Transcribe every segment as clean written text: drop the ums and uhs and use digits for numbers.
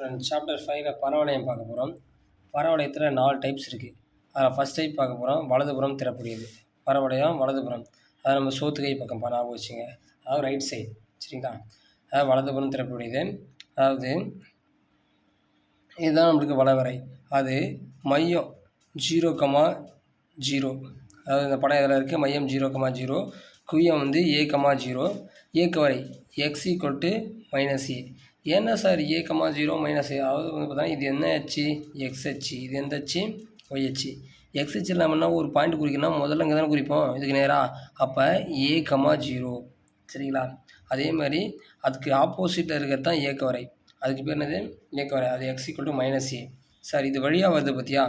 Student chapter 5ல பரவளையம் பார்க்க போகிறோம். பரவளையத்தில் 4 டைப்ஸ் இருக்குது. அதில் ஃபஸ்ட் டைப் பார்க்க போகிறோம், வலதுபுறம் திறக்கூடியது பரவளையம். வலதுபுறம் அதை நம்ம சோத்துக்கை பக்கம் ஞாபகம் வச்சுங்க, அதாவது ரைட் சைடு. சரிங்களா? அதாவது வலதுபுறம் திறக்கூடியது. அதாவது இதுதான் நம்மளுக்கு வளைவரை. அது மையம் 0,0, அதாவது இந்த படம் இதில் இருக்குது. மையம் 0,0, குவியம் வந்து A,0, ஏக்கு வரை x = -a. என்ன சார் A,0 -a? அதாவது வந்து பார்த்தா இது என்ன அச்சு? எக்ஸ் அச்சு. இது எந்த அச்சு? ஒய் அச்சு. எக்ஸ் அச்சில் நம்ம என்ன ஒரு பாயிண்ட் குறிக்கணும், முதல்ல இங்கே தானே குறிப்போம், இதுக்கு நேராக. அப்போ A,0. சரிங்களா? அதே மாதிரி அதுக்கு ஆப்போசிட்டில் இருக்கிறது தான் ஏக்கு வரை. அதுக்கு பேர் என்னது? ஏக்கு வரை. அது x = -a. சார் இது வழியாக வருது பார்த்தியா?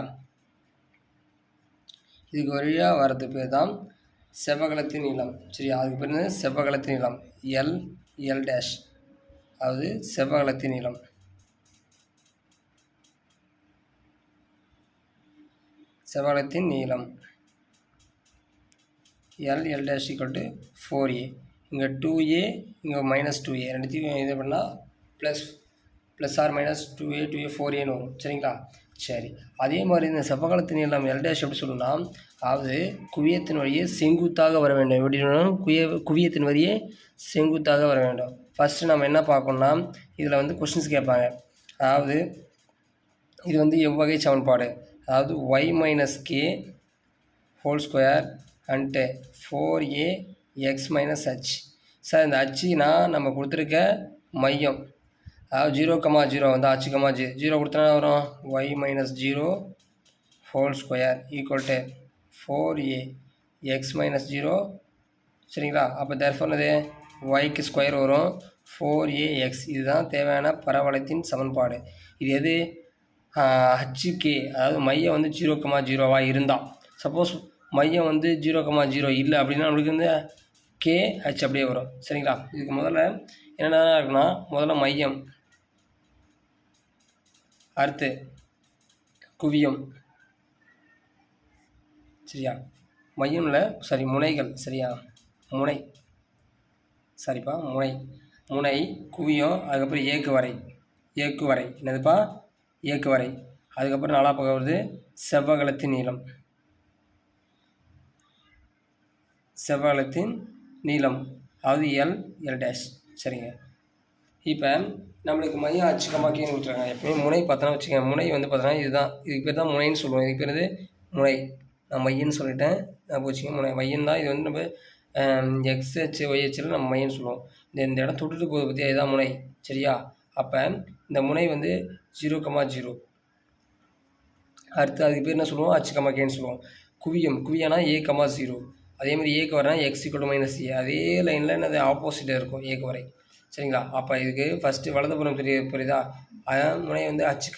இதுக்கு வழியாக வர்றது பேர் தான் செவ்வகலத்தின் நீளம். சரியா? அதுக்கு பேர் என்னது? செவ்வகலத்தின் நீளம். L', அதாவது செவ்வகலத்தின் நீளம். செவ்வகலத்தின் நீளம் L', 4a. இங்கே 2a, இங்கே -2a. ரெண்டுத்தையும் இது பண்ணால் ப்ளஸ் ஆர் மைனஸ் 2a 4aன்னு வரும். சரிங்களா? சரி, அதே மாதிரி இந்த செவ்வகலத்தின் நீளம் L' எப்படி சொல்லணும்னா, அதாவது குவியத்தின் வழியே செங்குத்தாக வர வேண்டும். எப்படி சொல்லணும்? குவியத்தின் வழியே செங்குத்தாக வர வேண்டும். ஃபஸ்ட்டு நம்ம என்ன பார்க்கணும்னா, இதில் வந்து கொஸ்டின்ஸ் கேட்பாங்க. அதாவது இது வந்து எவ்வகை சமன்பாடு, அதாவது y - k whole and 4ax - h. Sir இந்த அச்சுனா நம்ம கொடுத்துருக்க மையம், அதாவது 0,0 வந்து அச்சு 0 கொடுத்தா வரும் y - 0 ஹோல் = 4ax - 0. சரிங்களா? அப்போ தர்ஃபோனது yக்கு ஸ்கொயர் வரும் 4ax. இதுதான் தேவையான பரவளையத்தின் சமன்பாடு. இது எது? ஹச்சுக்கு, அதாவது மையம் வந்து 0,0 இருந்தால். சப்போஸ் மையம் வந்து 0,0 இல்லை அப்படின்னா நம்மளுக்கு வந்து KH அப்படியே வரும். சரிங்களா? இதுக்கு முதல்ல என்னென்ன இருக்குன்னா, முதல்ல மையம், அடுத்து குவியம். சரியா? மையம்ல முனைகள். சரியா? முனை, முனை, குவியம், அதுக்கப்புறம் ஏக்கு வரை. என்னதுப்பா? ஏக்கு வரை. அதுக்கப்புறம் 4 பக்கம் வருது செவ்வகலத்தின் நீளம், அதாவது L'. சரிங்க. இப்போ நம்மளுக்கு மையம் அச்சு கமாக்கின்னு விட்டுறாங்க. எப்பவுமே முனை பார்த்தோன்னா வச்சுக்கோங்க, முனை வந்து பார்த்தோன்னா இதுதான், இதுக்கு பேர் தான் முனைன்னு சொல்லுவோம். இதுக்கு பேர் முனை. நான் மையன்னு சொல்லிட்டேன், நான் வச்சுக்கோங்க. முனை மையம் தான். இது வந்து நம்ம எக்ஸ் அச்சு ஒய் அச்சில் நம்ம மையன்னு சொல்லுவோம். இந்த இடம் தொட்டுட்டு போகுது பற்றியா, இதுதான் முனை. சரியா? அப்போ இந்த முனை வந்து 0,0. அடுத்து அதுக்கு பேர் என்ன சொல்லுவோம்? அச்சு கமாக்கேன்னு சொல்லுவோம். குவியம்னா A,0. அதே மாதிரி ஏக்கு வரனா x = -a. அதே லைனில் என்னது ஆப்போசிட்டில் இருக்கும் ஏக்கு வரை. சரிங்களா? அப்போ இதுக்கு ஃபஸ்ட்டு வலதுபுறம் புரியுதா? அதான் முனை வந்து அச்சு k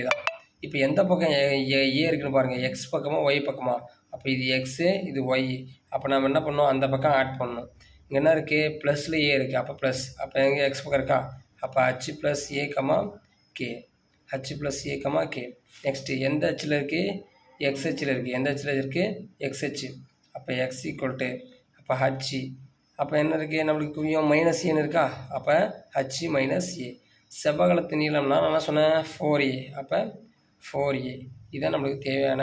தான். இப்போ எந்த பக்கம் ஏ இருக்குன்னு பாருங்கள், எக்ஸ் பக்கமா ஒய் பக்கமா? அப்போ இது எக்ஸு, இது ஒய். அப்போ நம்ம என்ன பண்ணோம்? அந்த பக்கம் ஆட் பண்ணணும். இங்கே என்ன இருக்குது? ப்ளஸில் ஏ இருக்குது, அப்போ ப்ளஸ். அப்போ எங்கே எக்ஸ் பக்கம் இருக்கா? அப்போ h + a, k. h + a, k. Next எந்த அச்சில் இருக்குது? எக்ஸ் அச்சில் இருக்குது. எந்த அச்சில் இருக்குது? எக்ஸ் அச்சு. அப்போ x = அப்போ h. அப்போ என்ன இருக்குது? நம்மளுக்கு குவியம் -a இருக்கா? அப்போ h - a. செவ்வகலத்தின் நீளம்னா நான் என்ன சொன்னேன்? 4a. அப்போ 4a. இதுதான் நம்மளுக்கு தேவையான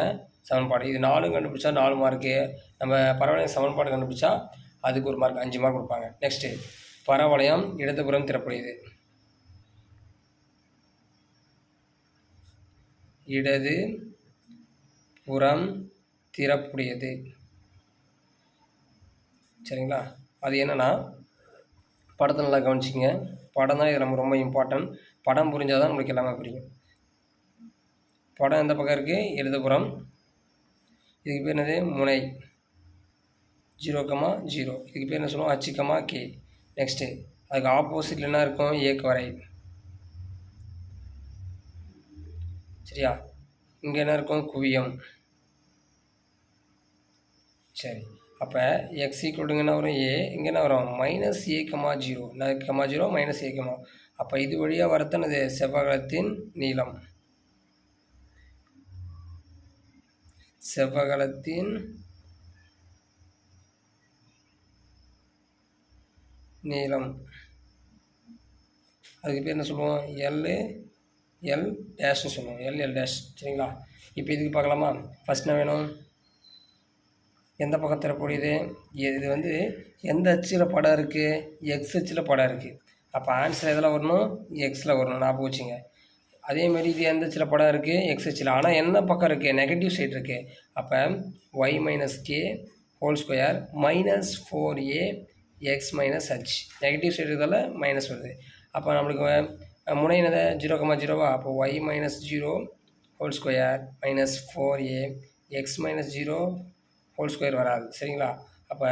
சமன்பாடு. இது 4 கண்டுபிடிச்சா 4 மார்க்கு. நம்ம பரவளைய சமன்பாடு கண்டுபிடிச்சா அதுக்கு 1 மார்க், 5 மார்க் கொடுப்பாங்க. நெக்ஸ்ட்டு பரவளையம் இடதுபுறம் திறக்கூடியது. இடது புறம் திறக்கூடியது. சரிங்களா? அது என்னென்னா, படத்தை நல்லா கவனிச்சிங்க. படம் தான் இது ரொம்ப இம்பார்ட்டன்ட். படம் புரிஞ்சால் தான் நம்மளுக்கு எல்லாமே புரியும். படம் எந்த பக்கம் இருக்குது? இடதுபுறம். இதுக்கு பேர் என்னது? முனை 0,0. இதுக்கு பேர் என்ன சொல்லுவோம்? அச்சு k. நெக்ஸ்ட்டு அதுக்கு ஆப்போசிட்டில் என்ன இருக்கும்? ஏக்கு வரை. சரியா? இங்கே என்ன இருக்கும்? குவியம். சரி, அப்போ x = என்ன வரும்? a. இங்கே என்ன வரும்? -a,0. -a. அப்போ இது வழியாக வரத்தானது செவ்வகலத்தின் நீளம். அதுக்கு பேர் என்ன சொல்லுவோம்? எல் டேஷ்னு சொல்லுவோம், எல் டேஷ். சரிங்களா? இப்போ இதுக்கு பார்க்கலாமா? ஃபஸ்ட் என்ன வேணும்? எந்த பக்கம் திறக்கூடியது? இது வந்து எந்த அச்சில் படம் இருக்குது? எக்ஸ் அச்சில் படம் இருக்குது. அப்போ ஆன்சர் எதில் வரணும்? எக்ஸில் வரணும். ஞாபகம் வச்சுங்க. அதேமாதிரி இது எந்த அச்சில் படம் இருக்குது? எக்ஸ் அச்சில். ஆனால் என்ன பக்கம் இருக்குது? நெகட்டிவ் சைடு இருக்குது. அப்போ y minus k whole square minus 4a x minus h. Negative side இருக்கிறதால மைனஸ் வருது. அப்போ நம்மளுக்கு முனை என்னது? 0,0வா? அப்போ y minus 0 whole square minus 4a x minus 0 whole square வராது. சரிங்களா? அப்போ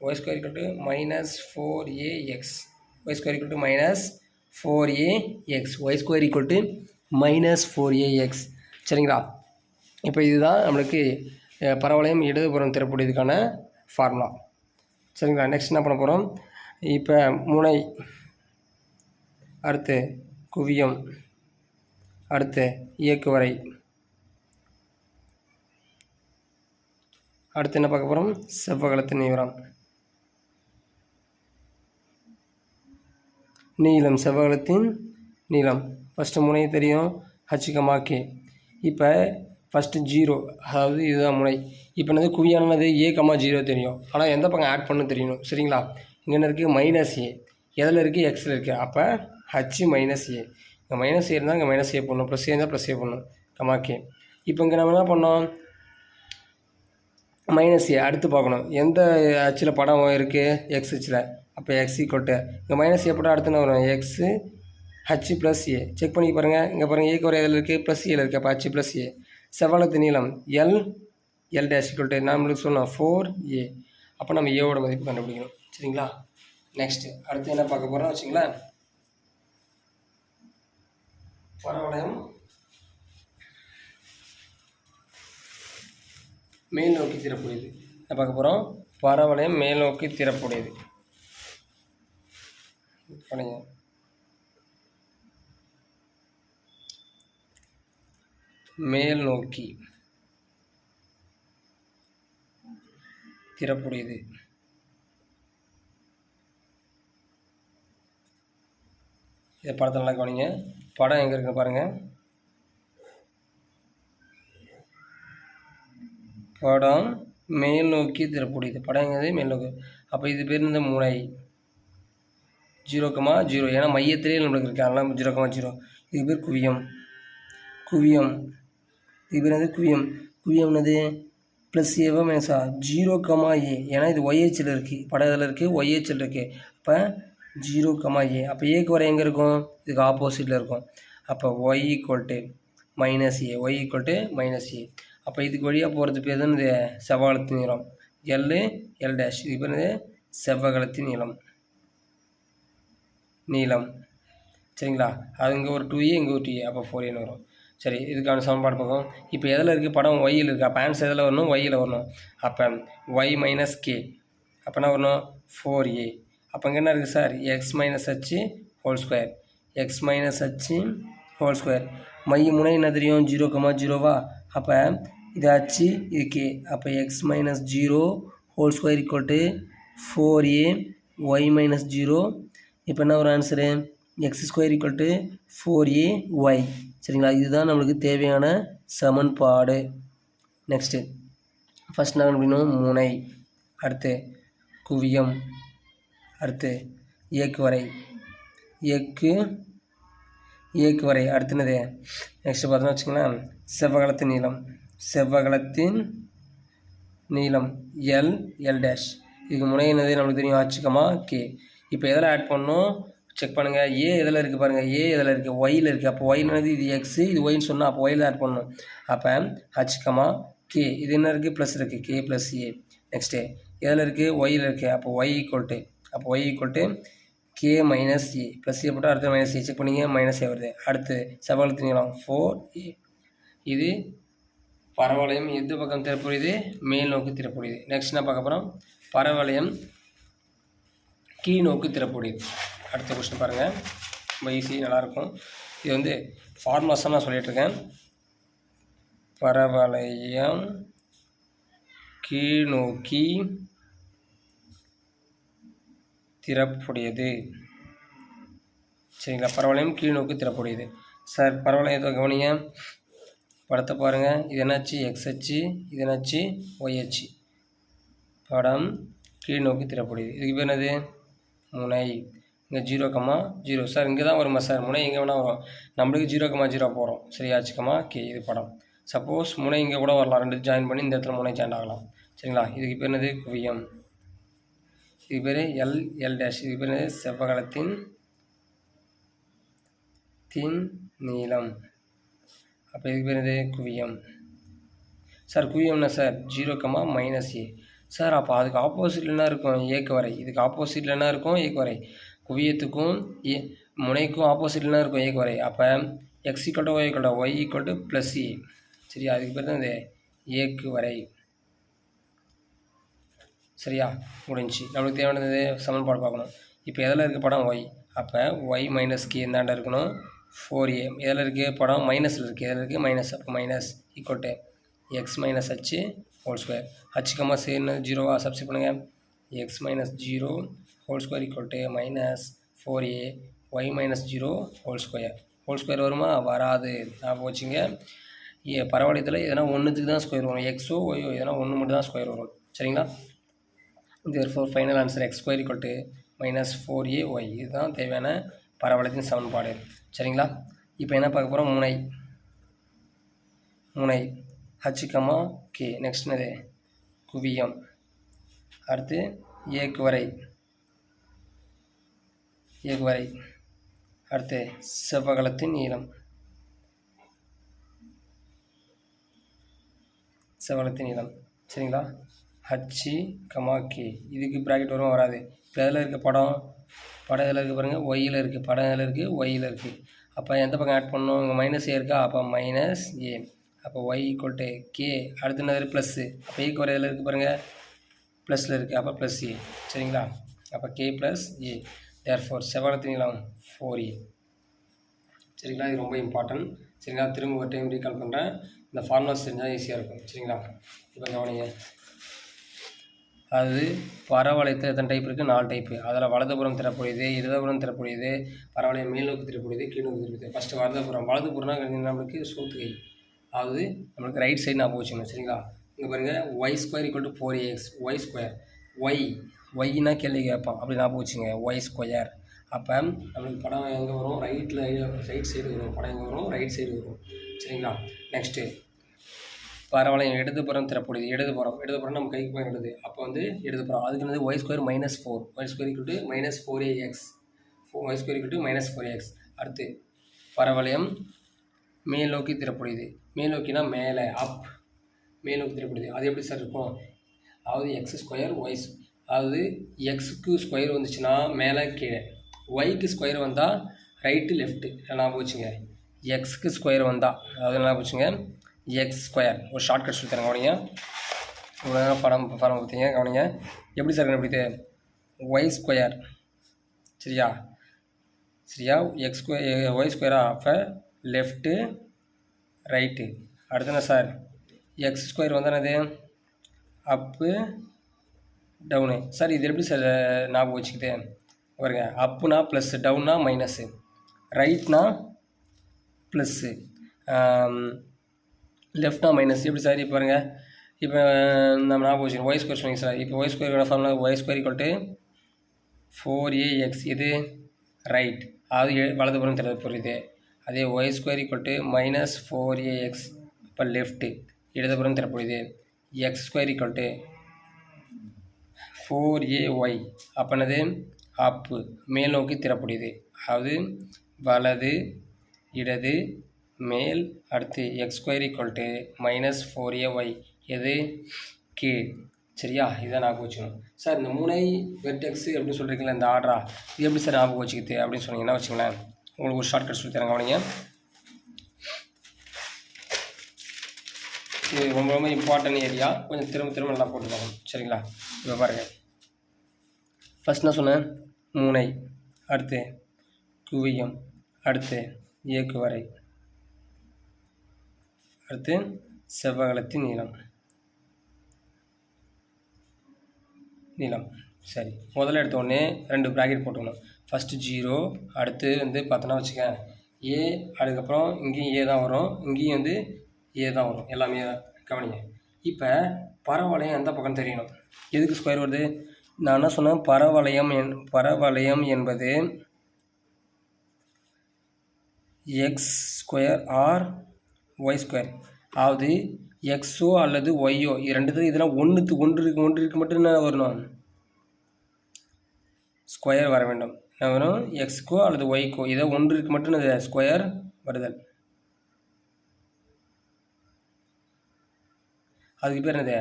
y square equal to minus 4ax, y square equal to minus 4ax, y square equal to minus 4ax. சரிங்களா? இப்போ இதுதான் நம்மளுக்கு பரவளையம் இடதுபுறம் திறக்கூடியதுக்கான ஃபார்முலா. சரிங்களா? நெக்ஸ்ட் என்ன பண்ண போகிறோம்? இப்போ முனை, அடுத்து குவியம், அடுத்து இயக்குவரை, அடுத்து என்ன பார்க்க போகிறோம்? செவ்வகத்தின் நீளம், செவ்வகத்தின் நீளம். ஃபஸ்ட்டு முனை தெரியும், ஹச், கே. இப்போ ஃபஸ்ட்டு 0, அதாவது இதுதான் முனை. இப்போ என்னது? குவியானது a, 0 தெரியும். ஆனால் எந்த பக்கம் ஆட் பண்ண தெரியணும். சரிங்களா? இங்கே என்ன இருக்குது? Minus a. எதில் இருக்குது? எக்ஸில் இருக்குது. அப்போ ஹச் மைனஸ் a. இங்கே மைனஸ் a இருந்தால் இங்கே மைனஸ் a பண்ணணும், ப்ளஸ் a இருந்தால் ப்ளஸ் a பண்ணணும், கே. இப்போ இங்கே நம்ம என்ன பண்ணோம்? Minus a. அடுத்து பார்க்கணும் எந்த அச்சில் படம் இருக்குது? எக்ஸ் அச்சில். அப்போ எக்ஸ் ஈக்குவல் டு இங்கே மைனஸ் a போட்டால் அடுத்து என்ன வரும்? X H plus a. Check பண்ணி பாருங்கள். இங்கே பாருங்கள், ஏக்கு வர எதில் இருக்குது? ப்ளஸ் ஏல இருக்குது. அப்போ ஹச் ப்ளஸ் a. செவ்வகத்தின் நீளம் எல் டேஷ் ஈக்குவல் டு நம்மளுக்கு சொல்லணும் 4a. அப்போ நம்ம ஏவோட மதிப்பு கண்டுபிடிக்கணும். சரிங்களா? நெக்ஸ்ட்டு அடுத்து என்ன பார்க்க போகிறோம் வச்சுங்களேன்? பரவளையம் மேல் நோக்கி திறக்கூடியது. என்ன பார்க்க போகிறோம்? பரவளையம் மேல் நோக்கி திறக்கூடியது. மேல் நோக்கி திறக்கூடியது. இதை படத்தை நல்லா கவனிங்க. படம் எங்கே இருக்குன்னு பாருங்கள். படம் மேல் நோக்கி திறக்கூடியது. படம் எங்கே? மேல் நோக்கி. அப்போ இது பேர் இந்த முனை 0,0. ஏன்னா மையத்திலே நம்மளுக்கு இருக்குது, அதனால் 0,0. இது பேர் குவியம். இது பேர் வந்து குவியம் என்னது? ப்ளஸ் ஏவா மைனஸா? 0,a. ஏன்னா இது ஒய்ஹெச்சில் இருக்குது, படம் இதில் இருக்குது, ஒய்ஹெச்சில் இருக்குது. அப்போ 0,a. அப்போ ஏக்கு வர எங்கே இருக்கும்? இதுக்கு ஆப்போசிட்டில் இருக்கும். அப்போ y equal to minus a, y equal to minus a. அப்போ இதுக்கு வழியாக போகிறது பேர் தான் இது செவ்வகத்தின் நீளம் எல் டேஷ். இது பேர் செவ்வகத்தின் நீளம். சரிங்களா? அது இங்கே ஒரு 2a, இங்கே ஒரு 2a, அப்போ 4a வரும். சரி, இதுக்கான சமன்பாடு பார்ப்போம். இப்போ எதில் இருக்குது? படம் ஒய்யில் இருக்குது. அப்போ ஆன்சர் எதில் வரணும்? ஒய்யில் வரணும். அப்போ ஒய் மைனஸ் கே. அப்போ என்ன வரணும்? 4a. அப்போ இங்கே என்ன இருக்குது sir? X minus H whole square, X minus H whole square. மைய முனை என்ன தெரியும்? 0,0வா? அப்போ இது ஹச், இது கே. அப்போ x minus 0 whole square equal to 4a y minus 0. இப்போ என்ன ஒரு answer? X square equal to 4ay. சரிங்களா? இதுதான் நம்மளுக்கு தேவையான சமன்பாடு. நெக்ஸ்ட்டு ஃபஸ்ட் என்ன கண்டுபிடிக்கணும்? முனை, அடுத்து குவியம், அடுத்து இயக்குவரை, இயக்குவரை. அடுத்து என்னது? நெக்ஸ்ட்டு பார்த்தோன்னா வச்சுங்களேன், செவ்வகத்தின் நீளம் எல் டேஷ். இதுக்கு முனை என்னது? நம்மளுக்கு தெரியும், ஹச், கே. இப்போ எதில் ஆட் பண்ணணும்? செக் பண்ணுங்கள். ஏ எதில் இருக்குது பாருங்கள்? ஏ எதில் இருக்குது? ஒய்யில் இருக்குது. அப்போ ஒய்னது இது எக்ஸு, இது ஒய்ன்னு சொன்னால் அப்போ ஒயில் ஆட் பண்ணணும். அப்போ ஹச், கே. இது என்ன இருக்குது? ப்ளஸ் இருக்குது, கே ப்ளஸ் ஏ. நெக்ஸ்ட்டு எதில் இருக்குது? ஒய்யில் இருக்குது. அப்போ y equal to k minus a. Plus a போட்டால் அடுத்து மைனஸ் ஏ. செக் பண்ணிங்க, மைனஸ் ஏ வருது. அடுத்து செவ்வகத்தின் நீளம் 4a. இது பரவளையம் எது பக்கம் திறப்புடையது? மேல் நோக்கி திறப்புடையது. நெக்ஸ்ட் என்ன பார்க்க போகிறோம்? பரவளையம் கீழ் நோக்கி திறப்புடையது. அடுத்த கொஸ்டின் பாருங்கள், ரொம்ப ஈஸி, நல்லாயிருக்கும். இது வந்து ஃபார்முலாஸாக நான் சொல்லிகிட்ருக்கேன். பரவளையம் கீழ் நோக்கி திறப்புடையது. சரிங்களா? பரவளையம் கீழ் நோக்கி திறப்புடையது. சார் பரவாயில்ல, ஏதோ கவனிங்க, படத்தை பாருங்கள். இது என்னாச்சு? எக்ஸ் அச்சு. இது என்னாச்சு? ஒய் அச்சு. படம் கீழ் நோக்கி திறப்படுது. இதுக்கு பேர் என்னது? முனை. இங்கே 0,0. சார் இங்கே தான் வருமா சார்? முனை எங்கே வேணால் வரும். நம்மளுக்கு 0,0 போகிறோம். சரியாச்சுக்கம்மா கே. இது படம். சப்போஸ் முனை இங்கே கூட வரலாம். ரெண்டு ஜாயின் பண்ணி இந்த இடத்துல முனை ஜாயின் ஆகலாம். சரிங்களா? இதுக்கு பேர் என்னது? குவியம். இதுக்கு பேர் எல் டேஷ். இதுக்கு பேர் என்னது? செவ்வகத்தின் நீளம். அப்போ இதுக்கு பேர் என்னது? குவியம். Sir குவியம்னா sir 0,-a. சார் அப்போ அதுக்கு ஆப்போசிட்டில் என்ன இருக்கும்? ஏக்கு வரை. இதுக்கு ஆப்போசிட்டில் என்ன இருக்கும்? ஏக்கு வரை. குவியத்துக்கும் முனைக்கும் ஆப்போசிட்டில் என்ன இருக்கும்? ஏக்கு வரை. அப்போ x = y = y = +a. சரியா? அதுக்கு பேர் தான் இது ஏக்கு வரை. சரியா? முடிஞ்சு. நம்மளுக்கு தேவையானது சமன்பாடு பார்க்கணும். இப்போ எதில் இருக்குது படம்? y. அப்போ y - k எந்தாண்ட இருக்கணும்? 4a. எதில் இருக்குது படம்? மைனஸில் இருக்குது. எதில் இருக்குது? மைனஸ். அப்போ minus = x - h whole square. ஹச்சுக்கம்மா சேர்ந்து 0வா சப்ஸ்டிட் பண்ணுங்கள். x - 0 whole square = -4a y - 0 whole square. Whole square வருமா? வராது. ஞாபகம் வச்சுங்க. பரவளையத்தில் எதனா ஒன்றுத்துக்கு தான் ஸ்கொயர் வரும். எக்ஸோ ஒய்யோ எதனா ஒன்று மட்டும் தான் ஸ்கொயர் வரும். சரிங்களா? therefore final answer x² = -4ay. இதுதான் தேவையான பரவளையத்தின் சமன்பாடு. சரிங்களா? இப்போ என்ன பார்க்க போகிறோம்? முனை h, k. நெக்ஸ்ட் என்னது? குவியம். அடுத்து ஏக்கு வரை. அடுத்து செவ்வகத்தின் நீளம். சரிங்களா? h, k. இதுக்கு ப்ராக்கெட் வரும், வராது. இப்போ எதில் இருக்குது படம்? எதில் இருக்குது பாருங்கள்? ஒய்யில் இருக்குது. படம் எதில் இருக்குது? ஒய்யில் இருக்குது. அப்போ எந்த பக்கம் ஆட் பண்ணணும்? இங்கே -a இருக்கா? அப்போ -a. அப்போ y = k. அடுத்து என்னது? ப்ளஸ்ஸு. அப்போ ஏக்கு வரை எதில் இருக்குது பாருங்கள்? ப்ளஸில் இருக்குது. அப்போ +a. சரிங்களா? அப்போ k + a. therefore செவ்வகத்தின் நீளம் 4a. சரிங்களா? இது ரொம்ப இம்பார்ட்டன்ட். சரிங்களா? திரும்ப ஒரு டைம் ரீகால் பண்ணுறேன். இந்த ஃபார்முலாஸ் தெரிஞ்சால் ஈஸியாக இருக்கும். சரிங்களா? இப்போ கவனிங்க. அது பரவளையத்தில் எத்தனை டைப் இருக்குது? 4 டைப்பு. அதில் வலதுபுறம் திறக்கூடியது, இடதுபுறம் திறக்கூடியது, பரவளையம் மேல் நோக்கி திறக்கூடியது, கீழ் நோக்கி திறக்கூடியது. ஃபஸ்ட்டு வலதுபுறம்னா நம்மளுக்கு சோத்துகை. அதாவது நம்மளுக்கு ரைட் சைடு நான் போச்சுங்க. சரிங்களா? இங்கே பாருங்கள், y² = 4ax. ஒய்னா கேள்வி கேட்பான். அப்படி நான் போச்சுங்க. y². அப்போ நம்மளுக்கு படம் எங்கே வரும்? ரைட் சைடு வரும். படம் எங்கே வரும்? ரைட் சைடு வரும். சரிங்களா? நெக்ஸ்ட்டு பரவளையம் இடதுபுறம் திறக்கூடியது. இடதுபுறம் நம்ம கைக்கு போய் இடது. அப்போ வந்து இடதுபுறம். அதுக்கு வந்து y² - 4. y² = -4ax. y² = -4ax. அடுத்து பரவளையம் மேல் நோக்கி திறக்கூடியது. மேல் நோக்கினா மேலே, அப். மேல் நோக்கி திறக்கூடியது. அது எப்படி சார் இருக்கும்? அதாவது x², y. அதாவது எக்ஸுக்கு ஸ்கொயர் வந்துச்சுன்னா மேலே கீழே, ஒய்க்கு ஸ்கொயர் வந்தால் ரைட்டு லெஃப்ட்டு. நான் போச்சுங்க. எக்ஸுக்கு ஸ்கொயர் வந்தால், அதாவது என்ன போச்சுங்க? x². ஒரு ஷார்ட்கட் சொல்லி தரேன், கவனிங்க. இவ்வளோ நேரம் படம் பார்த்தீங்க, கவனிங்க. எப்படி சார் கண்டுபிடித்து? y². சரியா? y². அப்போ லெஃப்ட்டு ரைட்டு. அடுத்து என்ன சார்? x² வந்தால் என்னது? அப்பு டவுனு. சார் இது எப்படி சார் ஞாபகம் வச்சுக்கிது? பாருங்க, அப்புனா ப்ளஸ்ஸு, டவுன்னா மைனஸு, ரைட்னா ப்ளஸ்ஸு, லெஃப்ட்னா மைனஸ். எப்படி சார்? இப்போ பாருங்கள், இப்போ நம்ம ஞாபகம் வச்சுக்கணும். y² சொன்னீங்க சார். இப்போ y² ஃபார்முலா y² = 4ax. இது ரைட், அதாவது வலதுபுறம் திறப்புரியுது. அதே y² = -4ax. இப்போ லெஃப்ட்டு, இடதுபுறம் திறப்புரியுது. x² = 4ay. அப்போ என்னது? அப்பு, மேல் நோக்கி திறப்புடையது. அதாவது வலது, இடது, மேல். அடுத்து x² = -4ay. எது? கீழ். சரியா? இதை ஞாபகம் வச்சுக்கணும். சார் இந்த முனை வெர்டெக்ஸு அப்படின்னு சொல்கிறீங்களா, இந்த ஆர்டரா, இது எப்படி சார் ஞாபகம் வச்சுக்கிது அப்படின்னு சொன்னீங்கன்னா வச்சுங்களேன், உங்களுக்கு ஒரு ஷார்ட்கட் சொல்லி தரேன், கவனிங்க. இது ரொம்ப ரொம்ப இம்பார்ட்டன்ட் ஏரியா. கொஞ்சம் திரும்ப நல்லா போட்டு பார்க்கணும். சரிங்களா? இப்போ பாருங்கள், ஃபஸ்ட் நான் சொன்னேன் முனை, அடுத்து குவியம், அடுத்து ஏக்கு வரை, அடுத்து செவ்வகத்தின் நீளம். சரி, முதல்ல எடுத்த உடனே 2 ப்ராக்கெட் போட்டுக்கணும். ஃபஸ்ட்டு 0, அடுத்து வந்து பார்த்தோன்னா வச்சுக்க ஏ, அதுக்கப்புறம் இங்கேயும் ஏ தான் வரும், இங்கேயும் வந்து ஏ தான் வரும், எல்லாமே கவனிங்க. இப்போ பரவளையம் எந்த பக்கம் தெரியணும், எதுக்கு ஸ்கொயர் வருது? நான் என்ன சொன்னேன், பரவளையம் என்பது x square or y square, அதாவது எக்ஸோ அல்லது ஒய்யோ ரெண்டுத்துக்கு இதெல்லாம் ஒன்றுக்கு மட்டும் என்ன வரணும், ஸ்கொயர் வர வேண்டும். என்ன வரும், எக்ஸ்க்கோ அல்லது ஒய்க்கோ இதை ஒன்றுக்கு மட்டும் ஸ்கொயர் வருதல், அதுக்கு பேர் என்னது,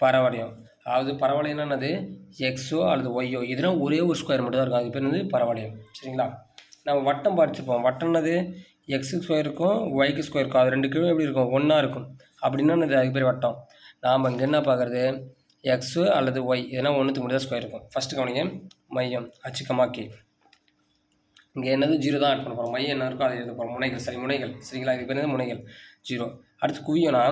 பரவளையம். அதாவது பரவளையம்னா என்னது, எக்ஸோ அல்லது ஒய்யோ இதெல்லாம் ஒரே ஒரு ஸ்கொயர் மட்டும் தான் இருக்கும், அதுக்கு பேர் என்னது பரவளையம். சரிங்களா? நம்ம வட்டம் படிச்சுப்போம். வட்டம்னது எக்ஸு ஸ்கொயர் இருக்கும், ஒய்க்கு ஸ்கொயர் இருக்கும், அது ரெண்டுக்கும் எப்படி இருக்கும், ஒன்றா இருக்கும். அப்படின்னா அதுக்கு பேர் வட்டம். நாம் இங்கே என்ன பார்க்குறது, எக்ஸு அல்லது ஒய் இதெல்லாம் ஒன்றுத்துக்கு மட்டும் தான் ஸ்கொயர் இருக்கும். ஃபஸ்ட்டு கவனிங்க, மையம் அச்சுக்கமாக்கி இங்கே என்னது 0 தான் ஆட் பண்ண போகிறோம். மையம் என்ன இருக்கோ அதை எழுத போகிறோம். முனைகள், சரி முனைகள், சரிங்களா? இது பேர் என்னது முனைகள் 0. அடுத்து குவியம்னா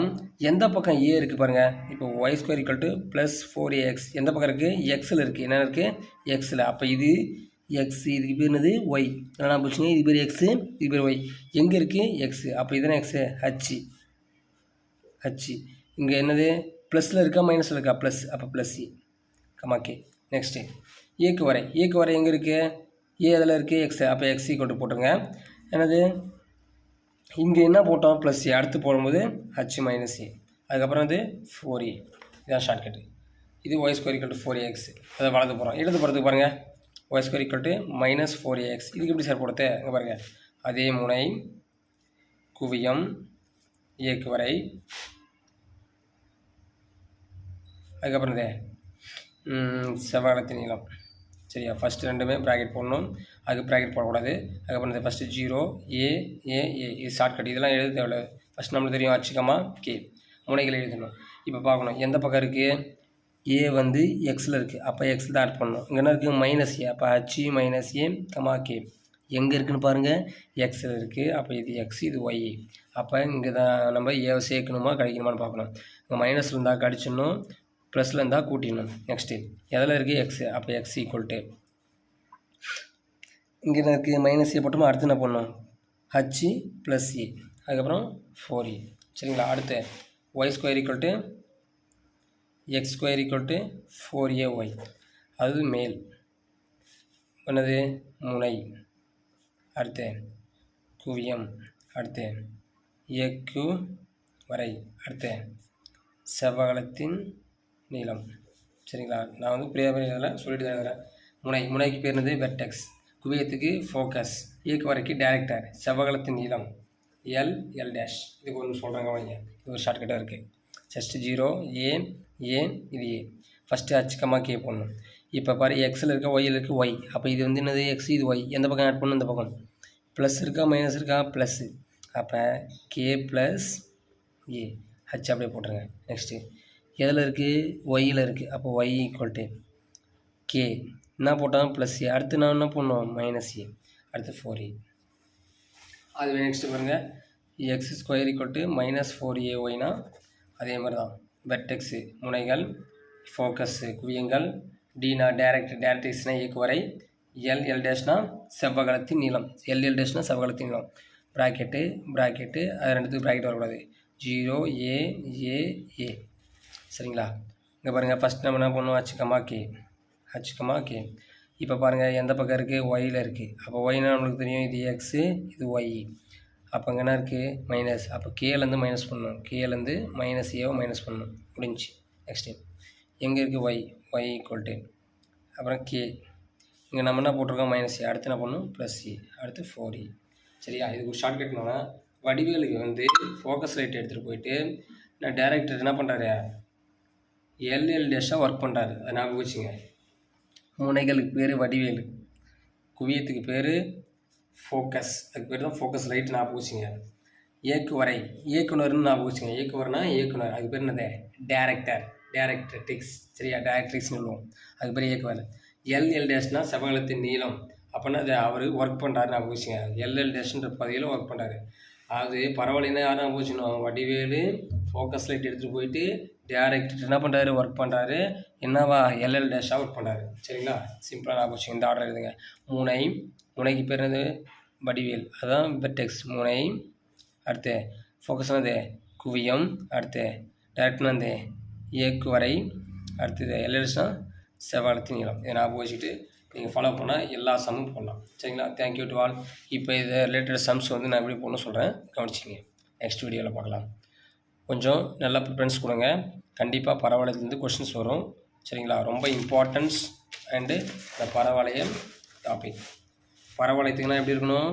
எந்த பக்கம் ஏ இருக்குது பாருங்கள். இப்போ y square equal to plus 4ax எந்த பக்கம் இருக்குது, எக்ஸில் இருக்குது. என்ன இருக்குது, எக்ஸில். அப்போ இது எக்ஸ், இதுக்கு பேர் என்னது ஒய். நான் பிடிச்சிங்க, இது பேர் எக்ஸு, இது பேர் ஒய். எங்கே இருக்குது, எக்ஸு. அப்போ இதுதானே எக்ஸு, ஹச்சு. இங்கே என்னது ப்ளஸில் இருக்கா மைனஸில் இருக்கா, ப்ளஸ். அப்போ ப்ளஸ் ஏ கமாக்கே. நெக்ஸ்ட்டு ஏக்கு வரை எங்கே இருக்குது, ஏ அதில் இருக்குது எக்ஸு. அப்போ எக்ஸ் ஈக்குவல் டு போட்டுருங்க. என்னது இங்கே என்ன போட்டோம், ப்ளஸ் ஏ. அடுத்து போடும்போது ஹச் மைனஸ் ஏ, அதுக்கப்புறம் வந்து 4a. இதான் ஷார்ட்கட்டு. இது Y square equal to 4ax. அதை வலது போகிறோம். இடது போகிறதுக்கு பாருங்கள், y square equal to minus 4ax. இதுக்கு எப்படி சார் போடுறது, இங்கே பாருங்கள். அதே முனை குவியம் ஏக்கு வரை, அதுக்கப்புறம் இதே செவ்வகத்தின் நீளம். சரியா? ஃபஸ்ட்டு ரெண்டுமே ப்ராக்கெட் போடணும், அதுக்கு ப்ராக்கெட் போடக்கூடாது. அதுக்கப்புறம் இந்த ஃபஸ்ட்டு 0 ஏ இது ஷார்ட்கட். இதெல்லாம் எழுத தேவையில்ல. ஃபஸ்ட் நம்மளுக்கு தெரியும் அச்சுக்கமா கே, முனைகள் எழுதணும். இப்போ பார்க்கணும் எந்த பக்கம் இருக்குது, ஏ வந்து எக்ஸில் இருக்குது. அப்போ எக்ஸில் தான் ஆட் பண்ணணும். இங்கே என்ன இருக்குது, மைனஸ் ஏ. அப்போ ஹச் மைனஸ் ஏ கமா கே. எங்கே இருக்குதுன்னு பாருங்கள், எக்ஸில் இருக்குது. அப்போ இது எக்ஸ், இது ஒய். அப்போ இங்கே தான் நம்ம ஏவை சேர்க்கணுமா கழிக்கணுமான்னு பார்க்கணும். இங்கே மைனஸில் இருந்தால் கழிச்சிடணும், ப்ளஸில் இருந்தால் கூட்டிடணும். நெக்ஸ்ட்டு எதில் இருக்குது, எக்ஸு. அப்போ எக்ஸ் ஈக்குவல் டு இங்கே என்ன இருக்குது, மைனஸ் ஏ போட்டோமா. அடுத்து என்ன பண்ணணும், ஹச் ப்ளஸ் ஏ, அதுக்கப்புறம் 4a. சரிங்களா? அடுத்து y square equal to x square equal to 4ay. அது மேல் என்னது முனை. அடுத்து குவியம், அடுத்து ஏக்கு வரை, அடுத்து செவ்வகத்தின் நீளம். சரிங்களா? நான் வந்து புரியாமல் சொல்லிட்டு தான் இருக்கிறேன். முனைக்கு பேர் என்னது வெர்டெக்ஸ், குவியத்துக்கு ஃபோக்கஸ், ஏக்கு வரைக்கு டைரக்டர், செவ்வகத்தின் நீளம் எல் டேஷ். இதுக்கு ஒன்று சொல்கிறாங்க வைங்க, இது ஒரு ஷார்ட்கட்டாக இருக்குது. ஜஸ்ட்டு 0 ஏ இது ஏ. ஃபஸ்ட்டு ஹச்சுக்கமா கே போடணும். இப்போ பாரு, எக்ஸில் இருக்க ஒய்யில் இருக்க ஒய். அப்போ இது வந்து என்னது எக்ஸ், இது ஒய். எந்த பக்கம் ஆட் பண்ணணும், இந்த பக்கம். ப்ளஸ் இருக்கா மைனஸ் இருக்கா, ப்ளஸ்ஸு. அப்போ கே ப்ளஸ் ஏ, ஹச் அப்படியே போட்டுருங்க. நெக்ஸ்ட்டு எதில் இருக்குது, ஒய்யில் இருக்குது. அப்போ ஒய் ஈக்குவல் டு கே என்ன போட்டால் ப்ளஸ் ஏ. அடுத்து நான் என்ன பண்ணணும், மைனஸ் ஏ. அடுத்து 4a. அது நெக்ஸ்ட்டு பாருங்கள், X square equal to minus 4ay. அதே மாதிரி தான் வெர்டெக்ஸு முனைகள், ஃபோக்கஸ்ஸு குவியங்கள், டினா டேரக்ட்ரிக்ஸ்னால் ஏக்கு வரை, எல் டேஷ்னா செவ்வகத்தின் நீளம், எல் டேஷ்னா செவ்வகத்தின் நீளம். ப்ராக்கெட்டு அது ரெண்டுத்துக்கு ப்ராக்கெட் வரக்கூடாது. 0 ஏ. சரிங்களா? இங்கே பாருங்கள், ஃபஸ்ட் நம்ம என்ன பண்ணுவோம், ஹச்சுக்கமா கே. இப்போ பாருங்கள் எந்த பக்கம் இருக்குது, ஒய்யில் இருக்குது. அப்போ ஒய்னா நம்மளுக்கு தெரியும், இது எக்ஸு, இது ஒய். அப்போ இங்கே என்ன இருக்குது, மைனஸ். அப்போ கேலேருந்து மைனஸ் பண்ணணும், கேலேருந்து மைனஸ் ஏவை மைனஸ் பண்ணணும், முடிஞ்சு. நெக்ஸ்ட்டு எங்கே இருக்குது, ஒய் ஈக்குவல் டு அப்புறம் கே. இங்கே நம்ம என்ன போட்டிருக்கோம், மைனஸ் ஏ. அடுத்து என்ன பண்ணணும், ப்ளஸ் ஏ. அடுத்து 4a. சரியா? இதுக்கு ஒரு ஷார்ட்கட்னா, வடிவேலுக்கு வந்து ஃபோக்கஸ் லைட் எடுத்துகிட்டு போயிட்டு நான் டேரக்டர் என்ன பண்ணுறாரு, எல் டேஷாக ஒர்க் பண்ணுறாரு. அதை ஞாபகம் வச்சுங்க. முனைகளுக்கு பேர் வடிவேலு, குவியத்துக்கு பேர் ஃபோக்கஸ், அதுக்கு பேர் தான் ஃபோக்கஸ் லைட். ஞாபகம் வச்சுங்க. ஏக்கு வரை, இயக்குனர்னு ஞாபகம் வச்சுங்க. ஏக்குவர்னா இயக்குனர், அதுக்கு பேர் என்னது டேரக்ட்ரிக்ஸ். சரியா? டேரக்ட்ரிக்ஸ்னு சொல்லுவோம், அதுக்கு பேர் இயக்குவர். எல் டேஷ்னா செவ்வகத்தின் நீளம். அப்படின்னா அது அவர் ஒர்க் பண்ணுறாரு ஞாபகம் வச்சுங்க. எல் டேஷ்ன்ற பகுதியில் ஒர்க் பண்ணுறாரு. அது பரவாயில்லைன்னா யாரும் ஞாபகம் வச்சுக்கணும், வடிவேலு ஃபோக்கஸ் லைட் எடுத்துகிட்டு போயிட்டு டேரக்டர் என்ன பண்ணுறாரு, ஒர்க் பண்ணுறாரு. என்னவா, எல் டேஷாக ஒர்க் பண்ணுறாரு. சரிங்களா? சிம்பிளாக ஞாபகம் வச்சுங்க. இந்த ஆர்டர் எழுதுங்க. முனைக்கு பேர் என்னது வடிவேல் அதான் வெர்டெக்ஸ் முனை. அடுத்து ஃபோக்கஸ்னது குவியம். அடுத்து டைரக்ட்னது இயக்குவரை. அடுத்தது எல்எல்ஸ்னால் செவ்வகத்தின் நீளம். இதை ஞாபகம் வச்சுட்டு நீங்கள் ஃபாலோ பண்ணால் எல்லா சம்மும் போடலாம். சரிங்களா? Thank you to all. இப்போ இது ரிலேட்டட் சம்ஸ் வந்து நான் எப்படி போடணும்னு சொல்கிறேன், கவனிச்சிங்க. நெக்ஸ்ட் வீடியோவில் பார்க்கலாம். கொஞ்சம் நல்லா ப்ரிஃபரன்ஸ் கொடுங்க. கண்டிப்பாக பரவளையத்துலேருந்து கொஷின்ஸ் வரும். சரிங்களா? ரொம்ப இம்பார்ட்டன்ஸ் அண்டு இந்த பரவளையம் டாபிக். பரவளையத்துக்குன்னா எப்படி இருக்கணும்,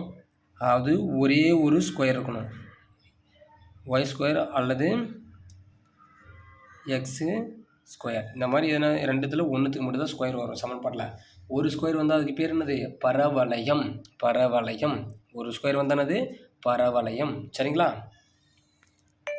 அதாவது ஒரே ஒரு ஸ்கொயர் இருக்கணும். ஒய் ஸ்கொயர் அல்லது எக்ஸு ஸ்கொயர். இந்த மாதிரி எதனா ரெண்டுத்தில் ஒன்றுத்துக்கு மட்டும் தான் ஸ்கொயர் வரும் சமன்பாட்டில். ஒரு ஸ்கொயர் வந்தால் அதுக்கு பேர் என்னது, பரவளையம். பரவளையம். ஒரு ஸ்கொயர் வந்தானது பரவளையம். சரிங்களா?